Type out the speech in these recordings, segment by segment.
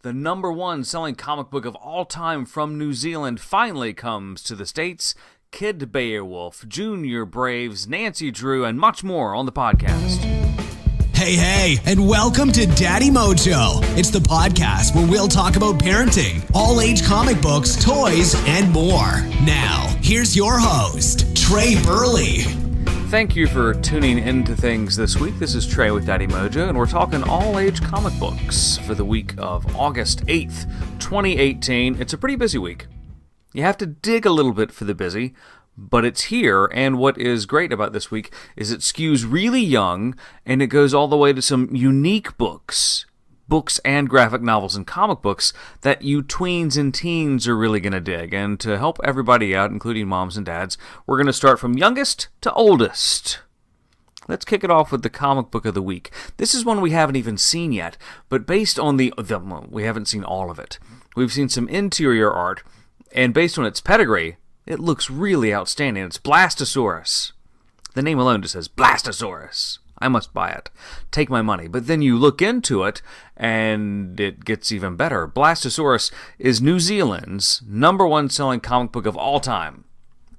The number one selling comic book of all time from New Zealand finally comes to the States. Kid Beowulf, Junior Braves, Nancy Drew, and much more on the podcast. Hey, and welcome to Daddy Mojo. It's the podcast where we'll talk about parenting, all-age comic books, toys, and more. Now, here's your host, Trey Burley. Thank you for tuning into things this week. This is Trey with Daddy Mojo, and we're talking all-age comic books for the week of August 8th, 2018. It's a pretty busy week. You have to dig a little bit for the busy, but it's here, and what is great about this week is it skews really young, and it goes all the way to some unique books and graphic novels and comic books that you tweens and teens are really going to dig. And to help everybody out, including moms and dads, we're going to start from youngest to oldest. Let's kick it off with the comic book of the week. This is one we haven't even seen yet, but based on we haven't seen all of it. We've seen some interior art, and based on its pedigree, it looks really outstanding. It's Blastosaurus. The name alone just says Blastosaurus. I must buy it. Take my money. But then you look into it, and it gets even better. Blastosaurus is New Zealand's number one selling comic book of all time.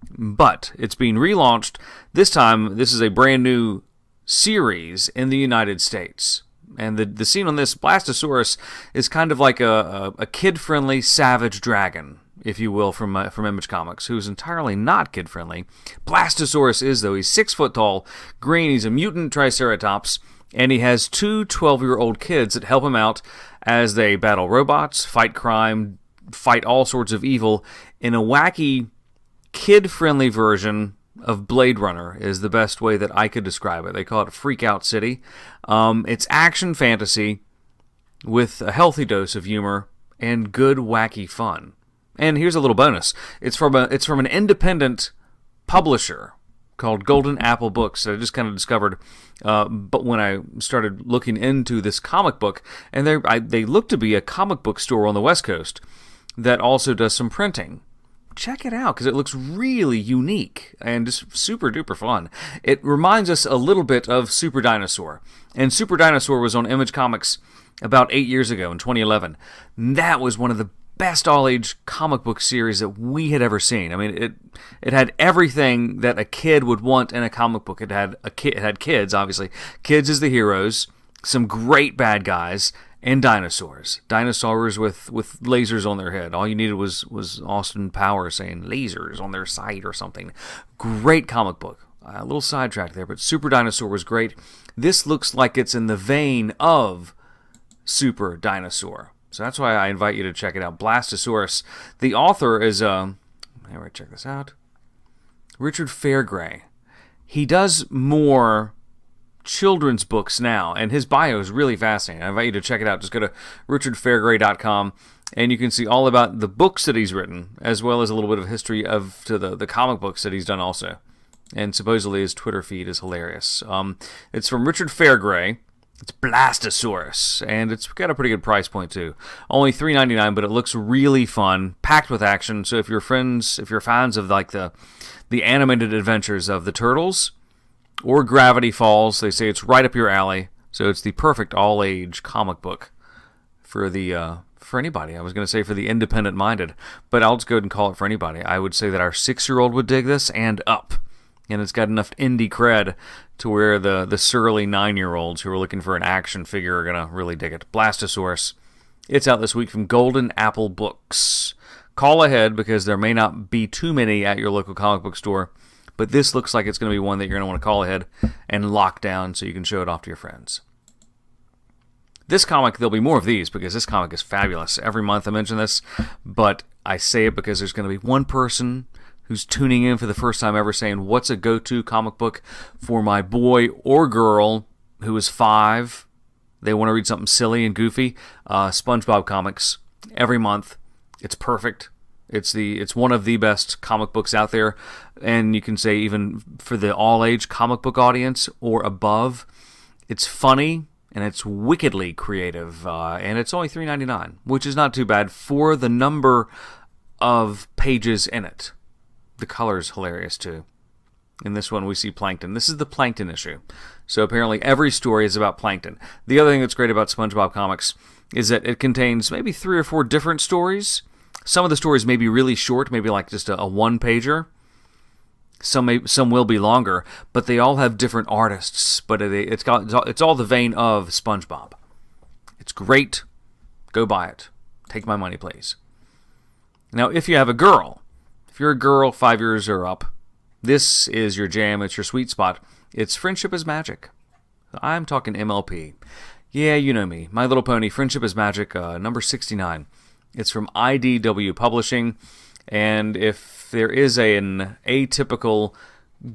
But it's being relaunched. This time, this is a brand new series in the United States. And the scene on this, Blastosaurus, is kind of like a kid-friendly savage dragon, if you will, from Image Comics, who's entirely not kid-friendly. Blastosaurus is, though. He's 6 foot tall, green, he's a mutant triceratops, and he has two 12-year-old kids that help him out as they battle robots, fight crime, fight all sorts of evil in a wacky, kid-friendly version of Blade Runner is the best way that I could describe it. They call it Freak Out City. It's action fantasy with a healthy dose of humor and good, wacky fun. And here's a little bonus. It's from an independent publisher called Golden Apple Books that I just kind of discovered but when I started looking into this comic book. And they look to be a comic book store on the West Coast that also does some printing. Check it out, because it looks really unique and just super duper fun. It reminds us a little bit of Super Dinosaur. And Super Dinosaur was on Image Comics about 8 years ago in 2011. That was one of the best all-age comic book series that we had ever seen. I mean, it had everything that a kid would want in a comic book. It had kids, obviously. Kids as the heroes, some great bad guys, and dinosaurs. Dinosaurs with lasers on their head. All you needed was Austin Powers saying lasers on their side or something. Great comic book. A little sidetracked there, but Super Dinosaur was great. This looks like it's in the vein of Super Dinosaur. So that's why I invite you to check it out. Blastosaurus. The author is, check this out. Richard Fairgray. He does more children's books now, and his bio is really fascinating. I invite you to check it out. Just go to richardfairgray.com, and you can see all about the books that he's written, as well as a little bit of history to the comic books that he's done also. And supposedly his Twitter feed is hilarious. It's from Richard Fairgray. It's Blastosaurus, and it's got a pretty good price point too. Only $3.99, but it looks really fun, packed with action. So if you're fans of like the animated adventures of the Turtles or Gravity Falls, they say it's right up your alley. So it's the perfect all-age comic book for anybody. I was going to say for the independent-minded, but I'll just go ahead and call it for anybody. I would say that our 6-year-old would dig this and up. And it's got enough indie cred to where the surly 9-year-olds who are looking for an action figure are going to really dig it. Blastosaurus. It's out this week from Golden Apple Books. Call ahead because there may not be too many at your local comic book store, but this looks like it's going to be one that you're going to want to call ahead and lock down so you can show it off to your friends. This comic, there'll be more of these because this comic is fabulous. Every month I mention this, but I say it because there's going to be one person who's tuning in for the first time ever saying, what's a go-to comic book for my boy or girl who is 5? They want to read something silly and goofy. Spongebob Comics. Every month. It's perfect. It's one of the best comic books out there. And you can say even for the all-age comic book audience or above, it's funny and it's wickedly creative. And it's only $3.99, which is not too bad for the number of pages in it. The color's hilarious, too. In this one, we see plankton. This is the plankton issue. So apparently every story is about plankton. The other thing that's great about SpongeBob Comics is that it contains maybe 3 or 4 different stories. Some of the stories may be really short, maybe like just a one-pager. Some will be longer, but they all have different artists. But it's all the vein of SpongeBob. It's great. Go buy it. Take my money, please. Now, if you have a girl, if you're a girl 5 years or up, this is your jam. It's your sweet spot. It's Friendship is Magic. I'm talking MLP. Yeah, you know me. My Little Pony, Friendship is Magic, number 69. It's from IDW Publishing. And if there is an atypical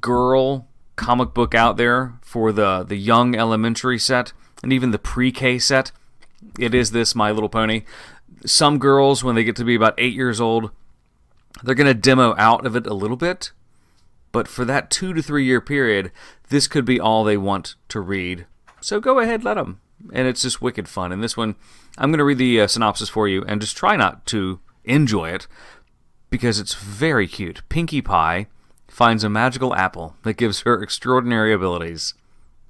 girl comic book out there for the young elementary set and even the pre-K set, it is this My Little Pony. Some girls, when they get to be about 8 years old, they're going to demo out of it a little bit. But for that 2 to 3 year period, this could be all they want to read. So go ahead, let them. And it's just wicked fun. And this one, I'm going to read the synopsis for you and just try not to enjoy it because it's very cute. Pinkie Pie finds a magical apple that gives her extraordinary abilities.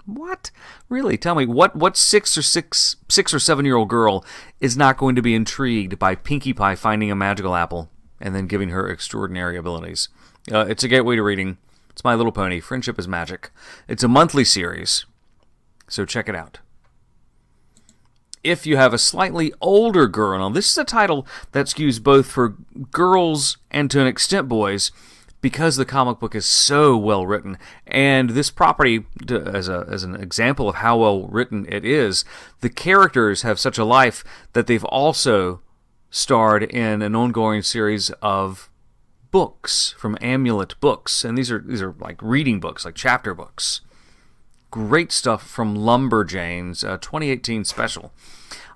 What? Really? Tell me, what 6 or 7 year old girl is not going to be intrigued by Pinkie Pie finding a magical apple and then giving her extraordinary abilities? It's a gateway to reading. It's My Little Pony, Friendship is Magic. It's a monthly series, so check it out. If you have a slightly older girl, now this is a title that skews both for girls and to an extent boys, because the comic book is so well written. And this property, as an example of how well written it is, the characters have such a life that they've also starred in an ongoing series of books from Amulet Books, and these are like reading books, like chapter books. Great stuff from Lumberjanes, 2018 special.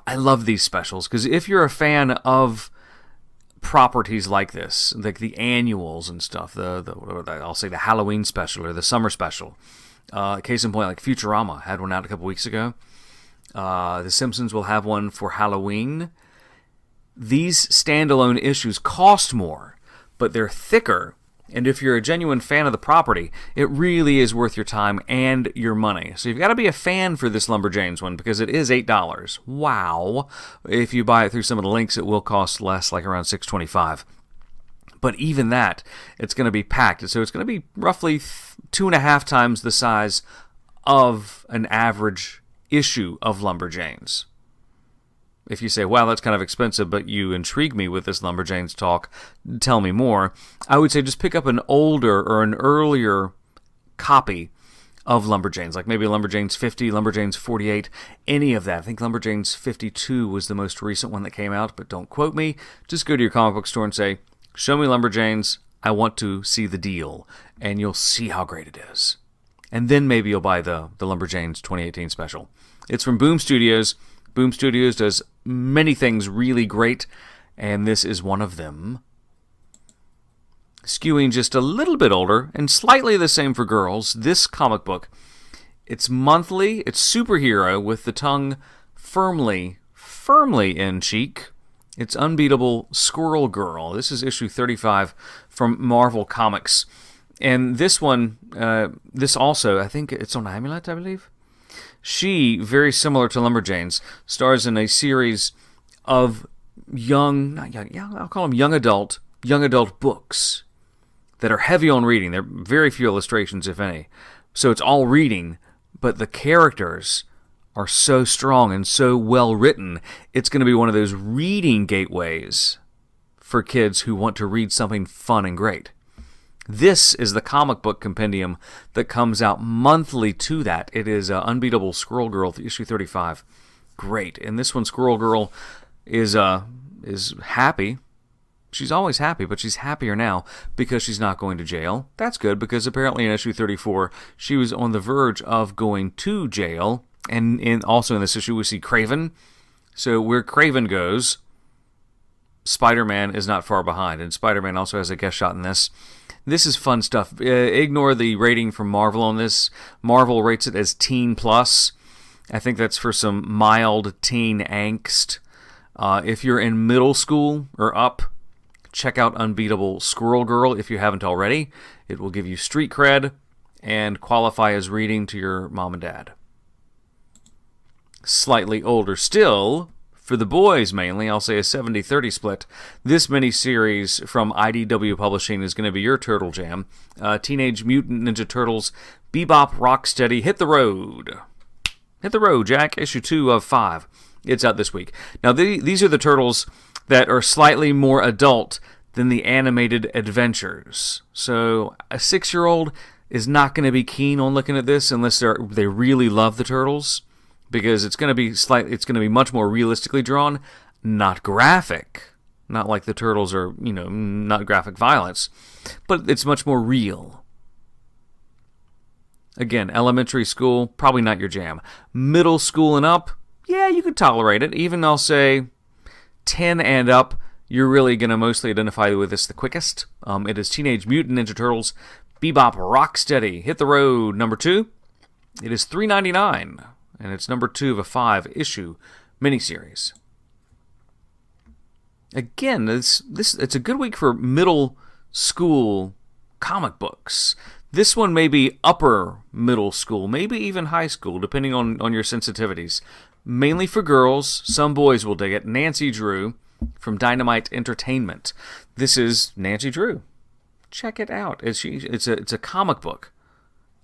I love these specials because if you're a fan of properties like this, like the annuals and stuff, I'll say the Halloween special or the summer special. Case in point, like Futurama had one out a couple weeks ago. The Simpsons will have one for Halloween. These standalone issues cost more, but they're thicker, and if you're a genuine fan of the property, it really is worth your time and your money. So you've got to be a fan for this Lumberjanes one, because it is $8. Wow. If you buy it through some of the links, it will cost less, like around $6.25. But even that, it's going to be packed. So it's going to be roughly 2.5 times the size of an average issue of Lumberjanes. If you say, wow, that's kind of expensive, but you intrigue me with this Lumberjanes talk, tell me more, I would say just pick up an older or an earlier copy of Lumberjanes, like maybe Lumberjanes 50, Lumberjanes 48, any of that. I think Lumberjanes 52 was the most recent one that came out, but don't quote me. Just go to your comic book store and say, show me Lumberjanes, I want to see the deal, and you'll see how great it is. And then maybe you'll buy the Lumberjanes 2018 special. It's from Boom Studios. Boom Studios does many things really great, and this is one of them. Skewing just a little bit older, and slightly the same for girls, this comic book, it's monthly, it's superhero with the tongue firmly in cheek. It's Unbeatable Squirrel Girl. This is issue 35 from Marvel Comics. And this one, this also, I think it's on Amulet, I believe. She, very similar to Lumberjanes, stars in a series of I'll call them young adult books that are heavy on reading. There are very few illustrations, if any. So it's all reading, but the characters are so strong and so well written, it's going to be one of those reading gateways for kids who want to read something fun and great. This is the comic book compendium that comes out monthly to that. It is Unbeatable Squirrel Girl, issue 35. Great. And this one, Squirrel Girl, is happy. She's always happy, but she's happier now because she's not going to jail. That's good, because apparently in issue 34, she was on the verge of going to jail. And also in this issue, we see Kraven. So where Kraven goes, Spider-Man is not far behind. And Spider-Man also has a guest shot in this. This is fun stuff. Ignore the rating from Marvel on this. Marvel rates it as teen plus. I think that's for some mild teen angst. If you're in middle school or up, check out Unbeatable Squirrel Girl if you haven't already. It will give you street cred and qualify as reading to your mom and dad. Slightly older still, For the boys, mainly, I'll say a 70-30 split. This miniseries from IDW Publishing is going to be your turtle jam. Teenage Mutant Ninja Turtles, Bebop, Rocksteady, Hit the Road. Hit the Road, Jack, issue 2 of 5. It's out this week. Now, these are the turtles that are slightly more adult than the animated adventures. So a 6-year-old is not going to be keen on looking at this unless they really love the turtles, because it's going to be much more realistically drawn, not graphic. Not like the turtles are, not graphic violence, but it's much more real. Again, elementary school, probably not your jam. Middle school and up, yeah, you could tolerate it. Even, I'll say, 10 and up, you're really going to mostly identify with this the quickest. It is Teenage Mutant Ninja Turtles, Bebop, Rocksteady, Hit the Road, number 2. It is $3.99. And it's number 2 of a 5-issue miniseries. Again, it's a good week for middle school comic books. This one may be upper middle school, maybe even high school, depending on your sensitivities. Mainly for girls, some boys will dig it. Nancy Drew from Dynamite Entertainment. This is Nancy Drew. Check it out. It's a comic book.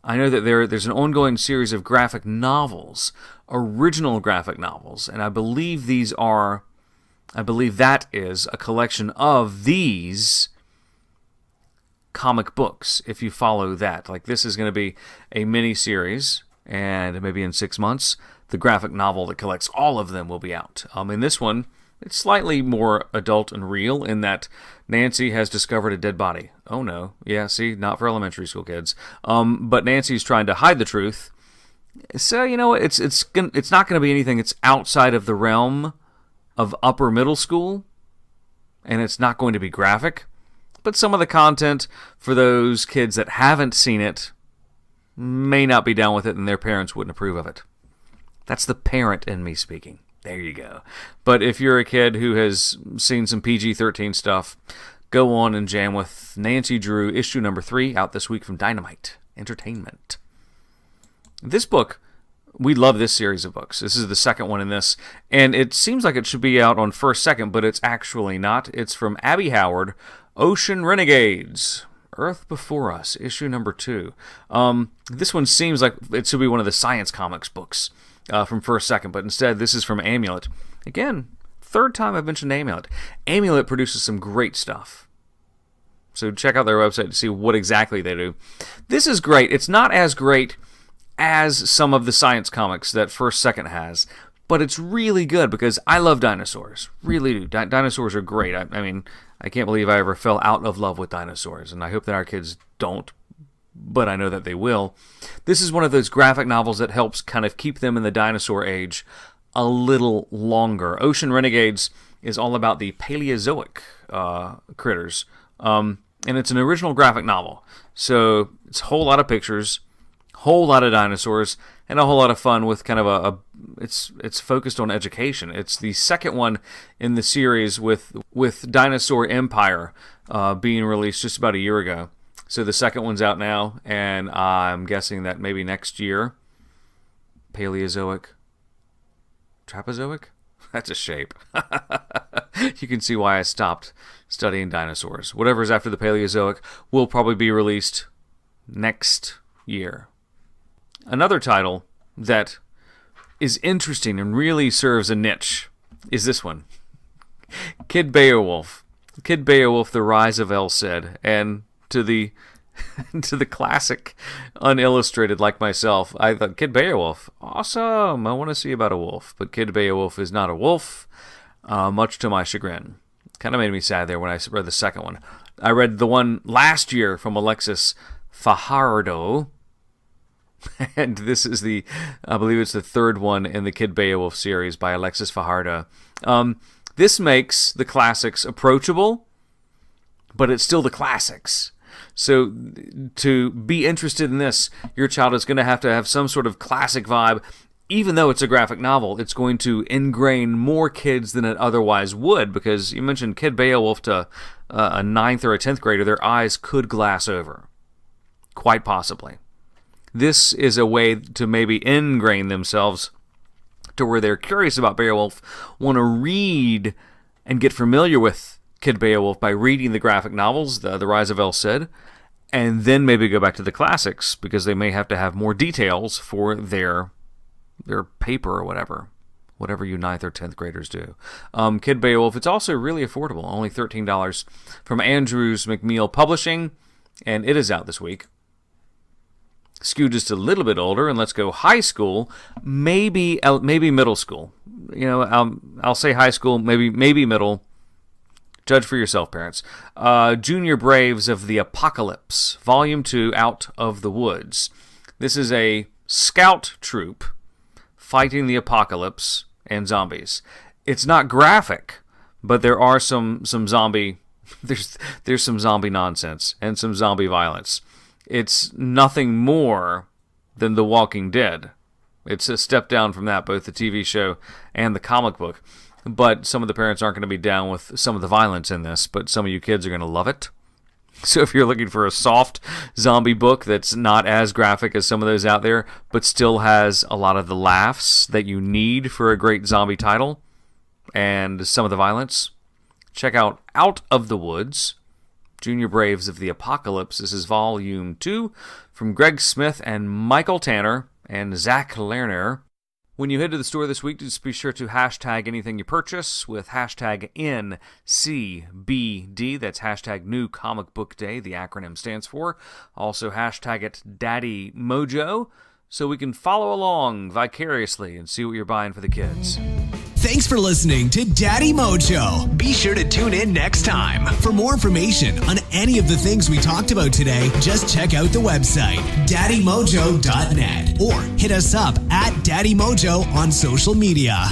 I know that there's an ongoing series of graphic novels, original graphic novels, and I believe that is a collection of these comic books, if you follow that. Like, this is going to be a mini-series, and maybe in 6 months, the graphic novel that collects all of them will be out. In this one, it's slightly more adult and real in that Nancy has discovered a dead body. Oh no. Yeah, see, not for elementary school kids. But Nancy's trying to hide the truth. So, it's not going to be anything that's outside of the realm of upper middle school, and it's not going to be graphic. But some of the content for those kids that haven't seen it may not be down with it, and their parents wouldn't approve of it. That's the parent in me speaking. There you go. But if you're a kid who has seen some PG-13 stuff, go on and jam with Nancy Drew, issue number 3, out this week from Dynamite Entertainment. This book, we love this series of books. This is the second one in this, and it seems like it should be out on first, second, but it's actually not. It's from Abby Howard, Ocean Renegades, Earth Before Us, issue number 2. This one seems like it should be one of the Science Comics books. From first, second, but instead this is from Amulet. Again, third time I've mentioned Amulet. Amulet produces some great stuff. So check out their website to see what exactly they do. This is great. It's not as great as some of the Science Comics that first, second has, but it's really good because I love dinosaurs. Really do. Dinosaurs are great. I mean, I can't believe I ever fell out of love with dinosaurs, and I hope that our kids don't, but I know that they will. This is one of those graphic novels that helps kind of keep them in the dinosaur age a little longer. Ocean Renegades is all about the Paleozoic critters, and it's an original graphic novel. So it's a whole lot of pictures, whole lot of dinosaurs, and a whole lot of fun with kind of it's focused on education. It's the second one in the series with Dinosaur Empire being released just about a year ago. So the second one's out now, and I'm guessing that maybe next year, Paleozoic, Trapezoic? That's a shape. You can see why I stopped studying dinosaurs. Whatever's after the Paleozoic will probably be released next year. Another title that is interesting and really serves a niche is this one. Kid Beowulf. Kid Beowulf, The Rise of El Cid. And to the classic unillustrated like myself, I thought, Kid Beowulf, awesome, I want to see about a wolf. But Kid Beowulf is not a wolf, much to my chagrin. Kind of made me sad there when I read the second one. I read the one last year from Alexis Fajardo, and this is I believe it's the third one in the Kid Beowulf series by Alexis Fajardo. This makes the classics approachable, but it's still the classics. So to be interested in this, your child is going to have some sort of classic vibe. Even though it's a graphic novel, it's going to ingrain more kids than it otherwise would, because you mentioned Kid Beowulf to a 9th or a 10th grader, their eyes could glass over. Quite possibly. This is a way to maybe ingrain themselves to where they're curious about Beowulf, want to read and get familiar with Kid Beowulf by reading the graphic novels, the Rise of El Cid, and then maybe go back to the classics because they may have to have more details for their paper or whatever you 9th or 10th graders do. Kid Beowulf, it's also really affordable, only $13 from Andrews McMeel Publishing, and it is out this week. Skew just a little bit older, and let's go high school, maybe middle school. I'll say high school, maybe middle. Judge for yourself, parents. Junior Braves of the Apocalypse, Volume 2, Out of the Woods. This is a scout troop fighting the apocalypse and zombies. It's not graphic, but there are some zombie. There's some zombie nonsense and some zombie violence. It's nothing more than The Walking Dead. It's a step down from that, both the TV show and the comic book. But some of the parents aren't going to be down with some of the violence in this, but some of you kids are going to love it. So if you're looking for a soft zombie book that's not as graphic as some of those out there, but still has a lot of the laughs that you need for a great zombie title and some of the violence, check out Out of the Woods, Junior Braves of the Apocalypse. This is Volume 2 from Greg Smith and Michael Tanner and Zach Lerner. When you head to the store this week, just be sure to hashtag anything you purchase with hashtag NCBD. That's hashtag New Comic Book Day, the acronym stands for. Also hashtag it Daddy Mojo, so we can follow along vicariously and see what you're buying for the kids. Thanks for listening to Daddy Mojo. Be sure to tune in next time. For more information on any of the things we talked about today, just check out the website, daddymojo.net, or hit us up at Daddy Mojo on social media.